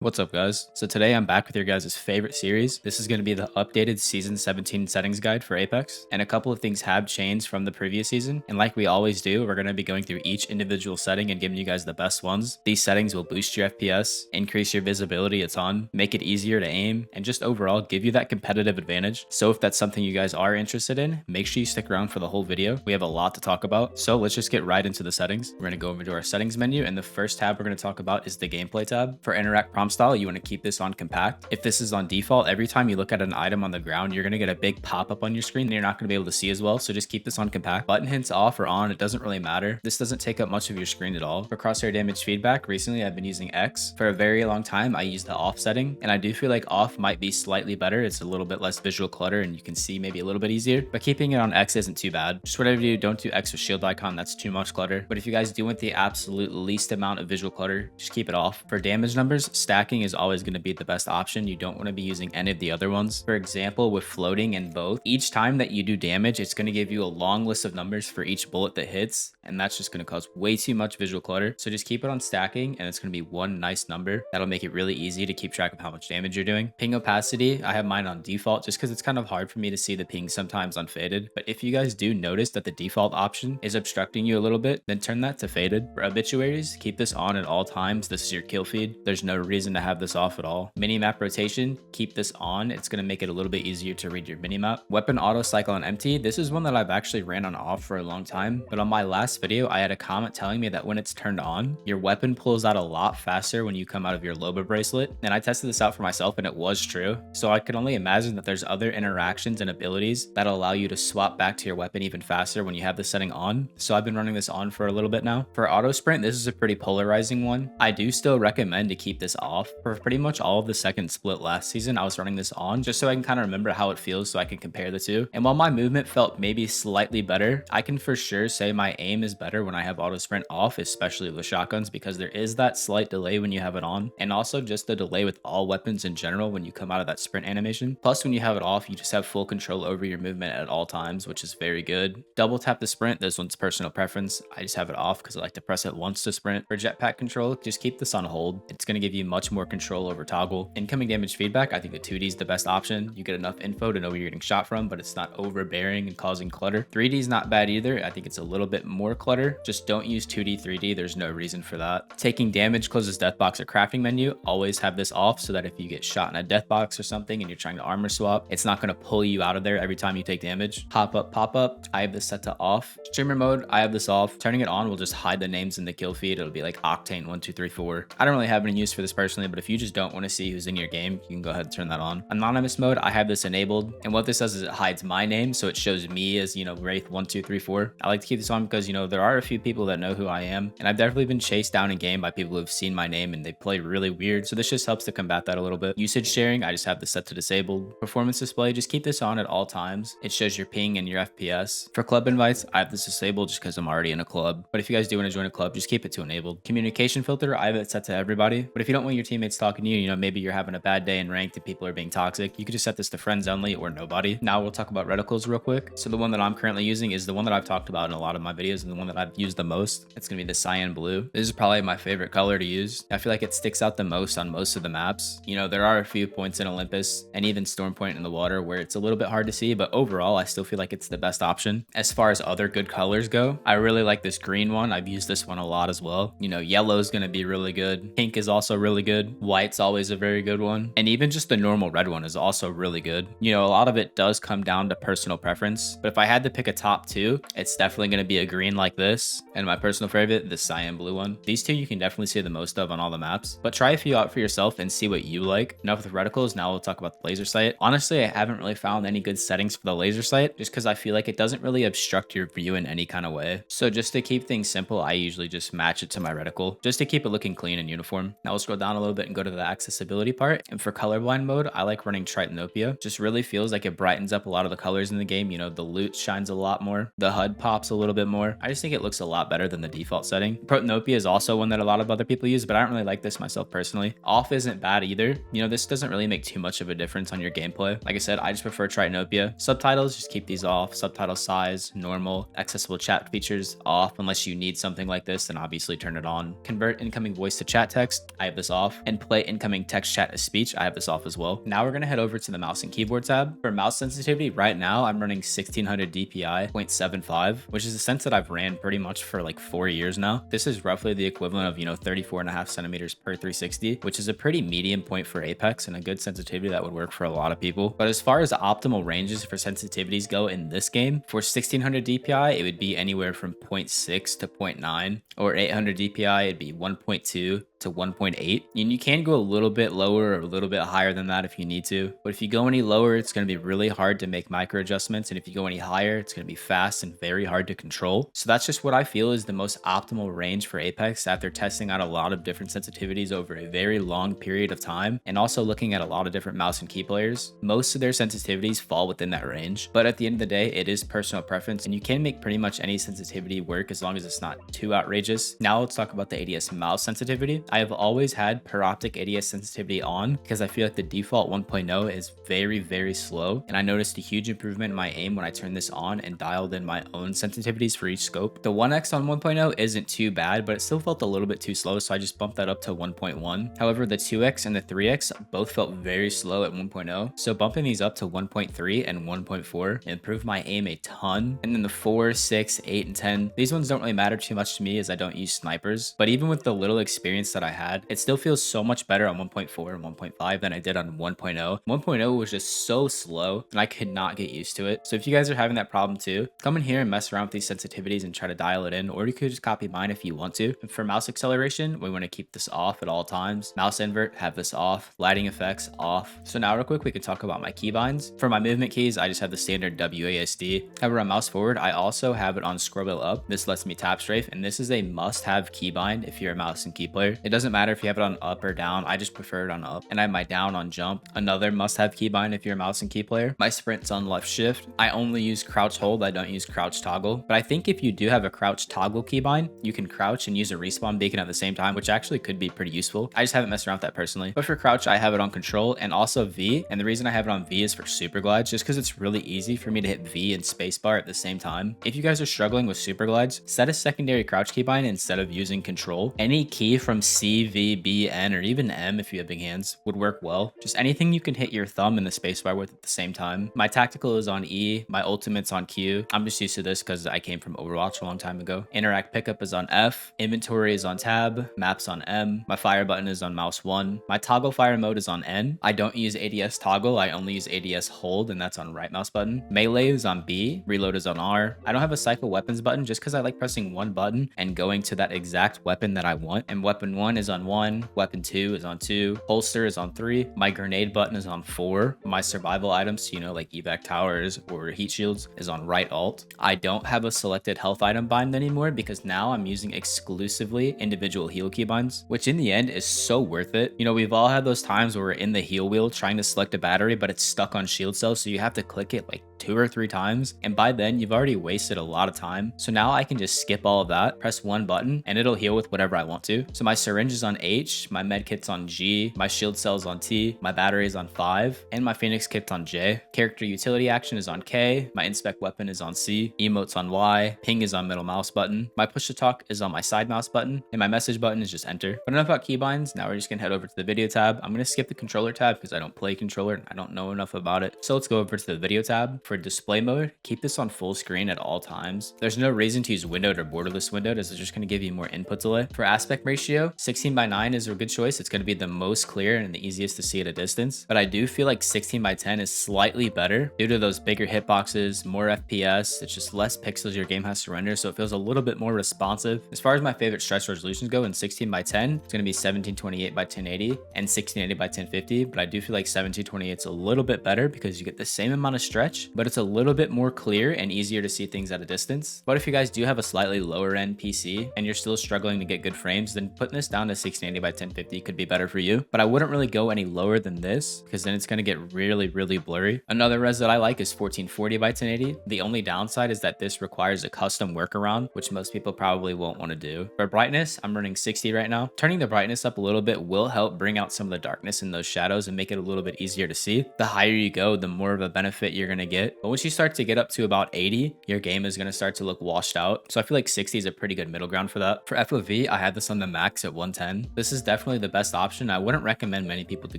What's up, guys? So today I'm back with your guys' favorite series. This is going to be the updated Season 17 settings guide for Apex, and a couple of things have changed from the previous season, and like we always do, we're going to be going through each individual setting and giving you guys the best ones. These settings will boost your FPS, increase your visibility a ton, make it easier to aim, and just overall give you that competitive advantage. So if that's something you guys are interested in, make sure you stick around for the whole video. We have a lot to talk about, so let's just get right into the settings. We're going to go over to our settings menu, and the first tab we're going to talk about is the gameplay tab. For interact prompt style, you want to keep this on compact. If this is on default, every time you look at an item on the ground, you're going to get a big pop-up on your screen that you're not going to be able to see as well, so just keep this on compact. Button hints off or on, it doesn't really matter. This doesn't take up much of your screen at all. For crosshair damage feedback, recently I've been using X. For a very long time, I used the off setting, and I do feel like off might be slightly better. It's a little bit less visual clutter, and you can see maybe a little bit easier, but keeping it on X isn't too bad. Just whatever you do, don't do X with shield icon, that's too much clutter. But if you guys do want the absolute least amount of visual clutter, just keep it off. For damage numbers, stacking is always going to be the best option. You don't want to be using any of the other ones. For example, with floating and both, each time that you do damage, it's going to give you a long list of numbers for each bullet that hits, and that's just going to cause way too much visual clutter. So just keep it on stacking, and it's going to be one nice number. That'll make it really easy to keep track of how much damage you're doing. Ping opacity, I have mine on default just because it's kind of hard for me to see the ping sometimes on faded. But if you guys do notice that the default option is obstructing you a little bit, then turn that to faded. For obituaries, keep this on at all times. This is your kill feed. There's no reason to have this off at all. Minimap rotation, keep this on. It's going to make it a little bit easier to read your minimap. Weapon auto cycle on empty. This is one that I've actually ran on off for a long time, but on my last video, I had a comment telling me that when it's turned on, your weapon pulls out a lot faster when you come out of your Loba bracelet. And I tested this out for myself and it was true. So I can only imagine that there's other interactions and abilities that allow you to swap back to your weapon even faster when you have this setting on. So I've been running this on for a little bit now. For auto sprint, this is a pretty polarizing one. I do still recommend to keep this off. For pretty much all of the second split last season, I was running this on just so I can kind of remember how it feels so I can compare the two. And while my movement felt maybe slightly better, I can for sure say my aim is better when I have auto sprint off, especially with shotguns, because there is that slight delay when you have it on, and also just the delay with all weapons in general when you come out of that sprint animation. Plus, when you have it off, you just have full control over your movement at all times, which is very good. Double tap the sprint, this one's personal preference. I just have it off because I like to press it once to sprint. For jetpack control, just keep this on hold. It's going to give you much more control over toggle. Incoming damage feedback, I think the 2D is the best option. You get enough info to know where you're getting shot from, but it's not overbearing and causing clutter. 3D is not bad either. I think it's a little bit more clutter. Just don't use 2D, 3D. There's no reason for that. Taking damage closes death box or crafting menu. Always have this off so that if you get shot in a death box or something and you're trying to armor swap, it's not going to pull you out of there every time you take damage. Pop up. I have this set to off. Streamer mode, I have this off. Turning it on will just hide the names in the kill feed. It'll be like Octane 1234. I don't really have any use for this personally, but if you just don't want to see who's in your game, you can go ahead and turn that on. Anonymous mode, I have this enabled, and what this does is it hides my name, so it shows me as, Wraith1234. I like to keep this on because, there are a few people that know who I am, and I've definitely been chased down in game by people who have seen my name and they play really weird, so this just helps to combat that a little bit. Usage sharing, I just have this set to disabled. Performance display, just keep this on at all times. It shows your ping and your FPS. For club invites, I have this disabled just because I'm already in a club, but if you guys do want to join a club, just keep it to enabled. Communication filter, I have it set to everybody, but if you don't want your teammates talking to you, maybe you're having a bad day in ranked and people are being toxic, you could just set this to friends only or nobody. Now we'll talk about reticles real quick. So the one that I'm currently using is the one that I've talked about in a lot of my videos and the one that I've used the most. It's gonna be the cyan blue. This is probably my favorite color to use. I feel like it sticks out the most on most of the maps. There are a few points in Olympus and even Storm Point in the water where it's a little bit hard to see, but overall I still feel like it's the best option. As far as other good colors go, I really like this green one. I've used this one a lot as well. Yellow is gonna be really good. Pink is also really good. White's always a very good one. And even just the normal red one is also really good. A lot of it does come down to personal preference, but if I had to pick a top two, it's definitely going to be a green like this, and my personal favorite, the cyan blue one. These two you can definitely see the most of on all the maps, but try a few out for yourself and see what you like. Enough with reticles, now we'll talk about the laser sight. Honestly, I haven't really found any good settings for the laser sight, just because I feel like it doesn't really obstruct your view in any kind of way. So just to keep things simple, I usually just match it to my reticle, just to keep it looking clean and uniform. Now we'll scroll down a little bit and go to the accessibility part, and for colorblind mode, I like running Tritanopia. Just really feels like it brightens up a lot of the colors in the game. The loot shines a lot more. The HUD pops a little bit more. I just think it looks a lot better than the default setting. Protanopia is also one that a lot of other people use, but I don't really like this myself personally. Off isn't bad either. This doesn't really make too much of a difference on your gameplay. Like I said, I just prefer Tritanopia. Subtitles, just keep these off. Subtitle size, normal. Accessible chat features off unless you need something like this, then obviously turn it on. Convert incoming voice to chat text, I have this off. off, and play incoming text chat as speech, I have this off as well. Now we're gonna head over to the mouse and keyboard tab. For mouse sensitivity, right now I'm running 1600 DPI 0.75, which is a sense that I've ran pretty much for like 4 years now. This is roughly the equivalent of, 34.5 centimeters per 360, which is a pretty medium point for Apex and a good sensitivity that would work for a lot of people. But as far as optimal ranges for sensitivities go in this game, for 1600 DPI, it would be anywhere from 0.6 to 0.9, or 800 DPI, it'd be 1.2 to 1.8, and you can go a little bit lower or a little bit higher than that if you need to, but if you go any lower, it's going to be really hard to make micro adjustments, and if you go any higher, it's going to be fast and very hard to control. So that's just what I feel is the most optimal range for Apex after testing out a lot of different sensitivities over a very long period of time, and also looking at a lot of different mouse and key players. Most of their sensitivities fall within that range, but at the end of the day, it is personal preference, and you can make pretty much any sensitivity work as long as it's not too outrageous. Now let's talk about the ADS mouse sensitivity. I have always had per optic ADS sensitivity on because I feel like the default 1.0 is very, very slow, and I noticed a huge improvement in my aim when I turned this on and dialed in my own sensitivities for each scope. The 1x on 1.0 isn't too bad, but it still felt a little bit too slow, so I just bumped that up to 1.1. However, the 2x and the 3x both felt very slow at 1.0, so bumping these up to 1.3 and 1.4 improved my aim a ton. And then the 4, 6, 8, and 10, these ones don't really matter too much to me as I don't use snipers, but even with the little experience that I had, it still feels so much better on 1.4 and 1.5 than I did on 1.0. 1.0 was just so slow and I could not get used to it. So if you guys are having that problem too, come in here and mess around with these sensitivities and try to dial it in, or you could just copy mine if you want to. And for mouse acceleration, we want to keep this off at all times. Mouse invert, have this off. Lighting effects, off. So now real quick, we can talk about my keybinds. For my movement keys, I just have the standard WASD. However, on mouse forward, I also have it on scroll wheel up. This lets me tap strafe, and this is a must-have keybind if you're a mouse and key player. It doesn't matter if you have it on up or down, I just prefer it on up. And I have my down on jump, another must-have keybind if you're a mouse and key player. My sprint's on left shift. I only use crouch hold, I don't use crouch toggle. But I think if you do have a crouch toggle keybind, you can crouch and use a respawn beacon at the same time, which actually could be pretty useful. I just haven't messed around with that personally. But for crouch, I have it on control and also V. And the reason I have it on V is for super glides, just because it's really easy for me to hit V and spacebar at the same time. If you guys are struggling with super glides, set a secondary crouch keybind instead of using control. Any key from C, V, B, N, or even M if you have big hands would work well. Just anything you can hit your thumb and the spacebar with at the same time. My tactical is on E, my ultimate's on Q. I'm just used to this because I came from Overwatch a long time ago. Interact pickup is on F, inventory is on tab, maps on M, my fire button is on mouse 1, my toggle fire mode is on N. I don't use ADS toggle, I only use ADS hold, and that's on right mouse button. Melee is on B, reload is on R. I don't have a cycle weapons button just because I like pressing one button and going to that exact weapon that I want, and weapon 1 is on 1, weapon 2 is on 2, holster is on 3, my grenade button is on 4, my survival items, like evac towers or heat shields, is on right alt. I don't have a selected health item bind anymore because now I'm using exclusively individual heal keybinds, which in the end is so worth it. We've all had those times where we're in the heal wheel trying to select a battery, but it's stuck on shield cells, so you have to click it like 2 or 3 times, and by then you've already wasted a lot of time. So now I can just skip all of that, press one button, and it'll heal with whatever I want to. So my syringe is on H, my med kit's on G, my shield cell's on T, my battery is on 5, and my phoenix kit's on J. Character utility action is on K, my inspect weapon is on C, emotes on Y, ping is on middle mouse button, my push to talk is on my side mouse button, and my message button is just enter. But enough about keybinds, now we're just gonna head over to the video tab. I'm gonna skip the controller tab because I don't play controller and I don't know enough about it. So let's go over to the video tab. For display mode, keep this on full screen at all times. There's no reason to use windowed or borderless windowed as it's just gonna give you more input delay. For aspect ratio, 16:9 is a good choice. It's gonna be the most clear and the easiest to see at a distance. But I do feel like 16:10 is slightly better due to those bigger hitboxes, more FPS. It's just less pixels your game has to render, so it feels a little bit more responsive. As far as my favorite stretch resolutions go, in 16:10, it's gonna be 1728 by 1080 and 1680 by 1050. But I do feel like 1728 is a little bit better because you get the same amount of stretch, but it's a little bit more clear and easier to see things at a distance. But if you guys do have a slightly lower end PC and you're still struggling to get good frames, then putting this down to 1680 by 1050 could be better for you. But I wouldn't really go any lower than this because then it's going to get really, really blurry. Another res that I like is 1440 by 1080. The only downside is that this requires a custom workaround, which most people probably won't want to do. For brightness, I'm running 60 right now. Turning the brightness up a little bit will help bring out some of the darkness in those shadows and make it a little bit easier to see. The higher you go, the more of a benefit you're going to get. hit. But once you start to get up to about 80, your game is going to start to look washed out. So I feel like 60 is a pretty good middle ground for that. For FOV, I have this on the max at 110. This is definitely the best option. I wouldn't recommend many people to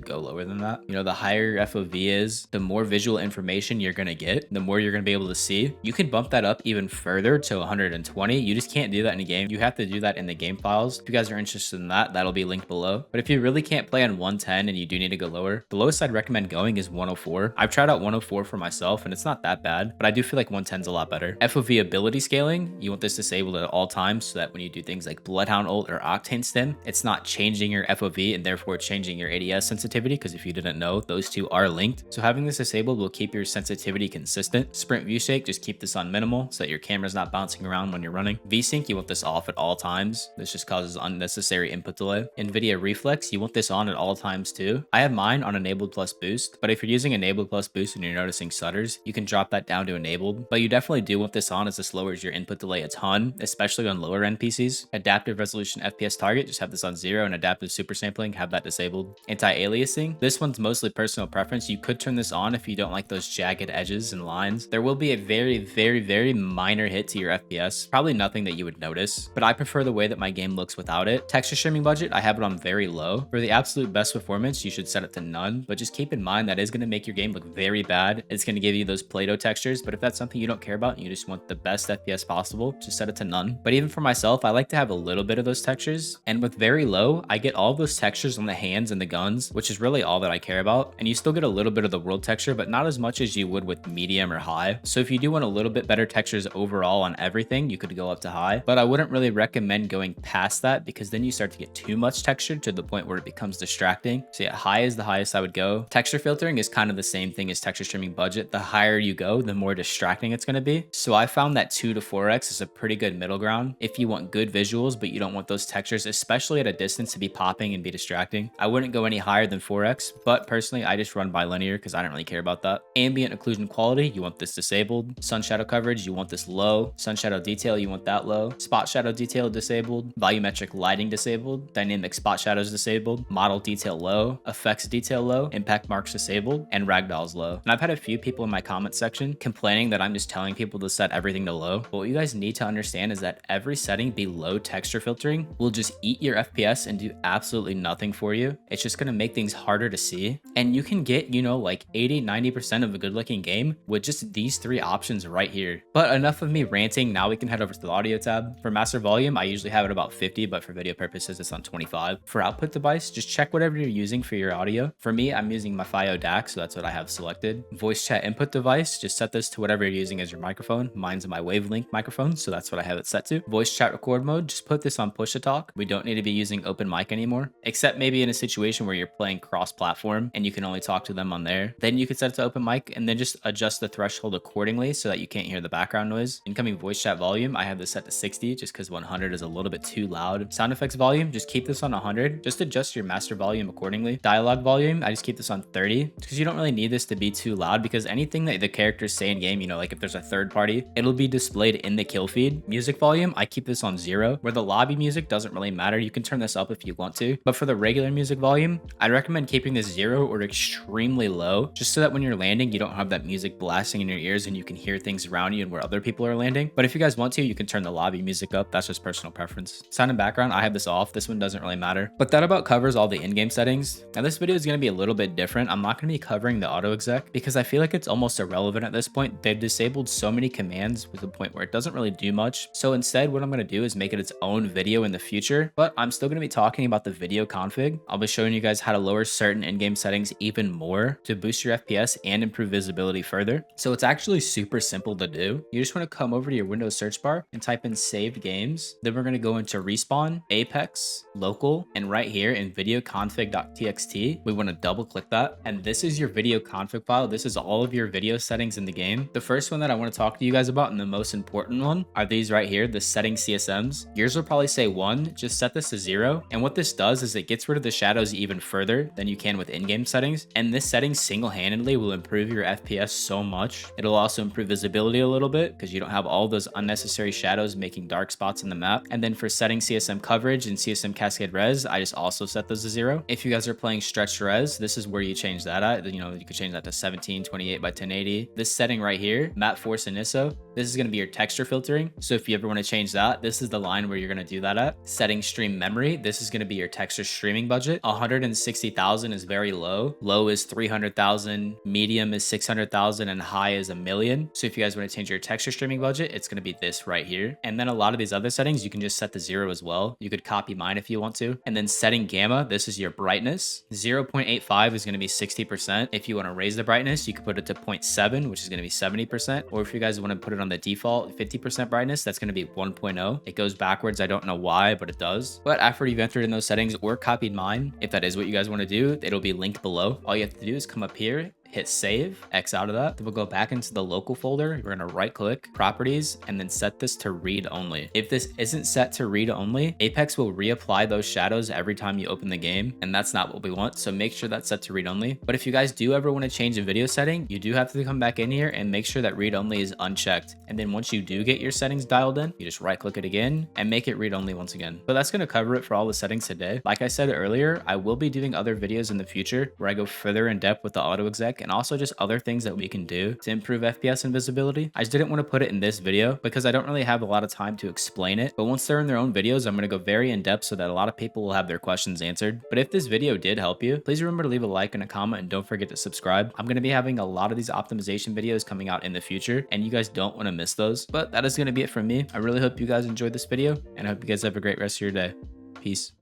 go lower than that. You know, the higher your FOV is, the more visual information you're going to get, the more you're going to be able to see. You can bump that up even further to 120. You just can't do that in a game. You have to do that in the game files. If you guys are interested in that, that'll be linked below. But if you really can't play on 110 and you do need to go lower, the lowest I'd recommend going is 104. I've tried out 104 for myself and it's not that bad, but I do feel like 110 is a lot better. FOV ability scaling, you want this disabled at all times so that when you do things like Bloodhound ult or Octane stim, it's not changing your FOV and therefore changing your ADS sensitivity, because if you didn't know, those two are linked. So having this disabled will keep your sensitivity consistent. Sprint view shake, just keep this on minimal so that your camera's not bouncing around when you're running. VSync, you want this off at all times. This just causes unnecessary input delay. NVIDIA Reflex, you want this on at all times too. I have mine on enabled plus boost, but if you're using enabled plus boost and you're noticing stutters, you can drop that down to enabled. But you definitely do want this on, as this lowers your input delay a ton, especially on lower end PCs. Adaptive resolution FPS target, just have this on 0, and adaptive super sampling, have that disabled. Anti-aliasing, this one's mostly personal preference. You could turn this on if you don't like those jagged edges and lines. There will be a very minor hit to your FPS, probably nothing that you would notice, but I prefer the way that my game looks without it. Texture streaming budget, I have it on very low. For the absolute best performance, you should set it to none, but just keep in mind that is going to make your game look very bad. It's going to give you those Play-Doh textures, but if that's something you don't care about and you just want the best FPS possible, just set it to none. But even for myself, I like to have a little bit of those textures, and with very low, I get all those textures on the hands and the guns, which is really all that I care about. And you still get a little bit of the world texture, but not as much as you would with medium or high. So if you do want a little bit better textures overall on everything, you could go up to high, but I wouldn't really recommend going past that, because then you start to get too much texture to the point where it becomes distracting. So yeah, high is the highest I would go. Texture filtering is kind of the same thing as texture streaming budget. The higher you go, the more distracting it's going to be. So I found that 2 to 4x is a pretty good middle ground if you want good visuals, but you don't want those textures, especially at a distance, to be popping and be distracting. I wouldn't go any higher than 4x, but personally, I just run by linear because I don't really care about that. Ambient occlusion quality, you want this disabled. Sun shadow coverage, you want this low. Sun shadow detail, you want that low. Spot shadow detail disabled. Volumetric lighting disabled. Dynamic spot shadows disabled. Model detail low. Effects detail low. Impact marks disabled. And ragdolls low. And I've had a few people in my comment section complaining that I'm just telling people to set everything to low. But what you guys need to understand is that every setting below texture filtering will just eat your FPS and do absolutely nothing for you. It's just going to make things harder to see. And you can get, you know, like 80-90% of a good looking game with just these 3 options right here. But enough of me ranting. Now we can head over to the audio tab. For master volume, I usually have it about 50, but for video purposes, it's on 25. For output device, just check whatever you're using for your audio. For me, I'm using my FiO DAC, so that's what I have selected. Voice chat input device, just set this to whatever you're using as your microphone. Mine's my wavelength microphone, so that's what I have it set to. Voice chat record mode, just put this on push to talk. We don't need to be using open mic anymore, except maybe in a situation where you're playing cross-platform and you can only talk to them on there. Then you can set it to open mic and then just adjust the threshold accordingly so that you can't hear the background noise. Incoming voice chat volume, I have this set to 60 just because 100 is a little bit too loud. Sound effects volume, just keep this on 100. Just adjust your master volume accordingly. Dialogue volume, I just keep this on 30 because you don't really need this to be too loud, because anything that the characters say in game, you know, like if there's a third party, it'll be displayed in the kill feed. Music volume, I keep this on 0. Where the lobby music doesn't really matter, you can turn this up if you want to. But for the regular music volume, I'd recommend keeping this 0 or extremely low, just so that when you're landing, you don't have that music blasting in your ears and you can hear things around you and where other people are landing. But if you guys want to, you can turn the lobby music up. That's just personal preference. Sound and background, I have this off. This one doesn't really matter. But that about covers all the in-game settings. Now this video is going to be a little bit different. I'm not going to be covering the auto exec because I feel like it's almost irrelevant at this point. They've disabled so many commands to the point where it doesn't really do much. So instead, what I'm going to do is make it its own video in the future, but I'm still going to be talking about the video config. I'll be showing you guys how to lower certain in-game settings even more to boost your FPS and improve visibility further. So it's actually super simple to do. You just want to come over to your Windows search bar and type in saved games. Then we're going to go into Respawn, Apex, Local, and right here in videoconfig.txt, we want to double click that. And this is your video config file. This is all of your video settings in the game. The first one that I want to talk to you guys about, and the most important one, are these right here, the setting CSMs. Yours will probably say 1, just set this to 0. And what this does is it gets rid of the shadows even further than you can with in-game settings. And this setting single-handedly will improve your FPS so much. It'll also improve visibility a little bit because you don't have all those unnecessary shadows making dark spots in the map. And then for setting CSM coverage and CSM cascade res, I just also set those to 0. If you guys are playing stretched res, this is where you change that at. You know, you could change that to 1728 by 1080. 1080. This setting right here, matte force and ISO, this is going to be your texture filtering. So if you ever want to change that, this is the line where you're going to do that at. Setting stream memory, this is going to be your texture streaming budget. 160,000 is very low. Low is 300,000, medium is 600,000, and high is 1,000,000. So if you guys want to change your texture streaming budget, it's going to be this right here. And then a lot of these other settings, you can just set to 0 as well. You could copy mine if you want to. And then setting gamma, this is your brightness. 0.85 is going to be 60%. If you want to raise the brightness, you can put it to 0.7, which is going to be 70%. Or if you guys want to put it on the default 50% brightness, that's going to be 1.0. It goes backwards. I don't know why, but it does. But after you've entered in those settings or copied mine, if that is what you guys want to do, it'll be linked below. All you have to do is come up here, hit save, X out of that. Then we'll go back into the local folder. We're going to right click properties and then set this to read only. If this isn't set to read only, Apex will reapply those shadows every time you open the game. And that's not what we want. So make sure that's set to read only. But if you guys do ever want to change a video setting, you do have to come back in here and make sure that read only is unchecked. And then once you do get your settings dialed in, you just right click it again and make it read only once again. But that's going to cover it for all the settings today. Like I said earlier, I will be doing other videos in the future where I go further in depth with the auto exec and also just other things that we can do to improve FPS and visibility. I just didn't want to put it in this video because I don't really have a lot of time to explain it. But once they're in their own videos, I'm going to go very in depth so that a lot of people will have their questions answered. But if this video did help you, please remember to leave a like and a comment and don't forget to subscribe. I'm going to be having a lot of these optimization videos coming out in the future and you guys don't want to miss those. But that is going to be it from me. I really hope you guys enjoyed this video and I hope you guys have a great rest of your day. Peace.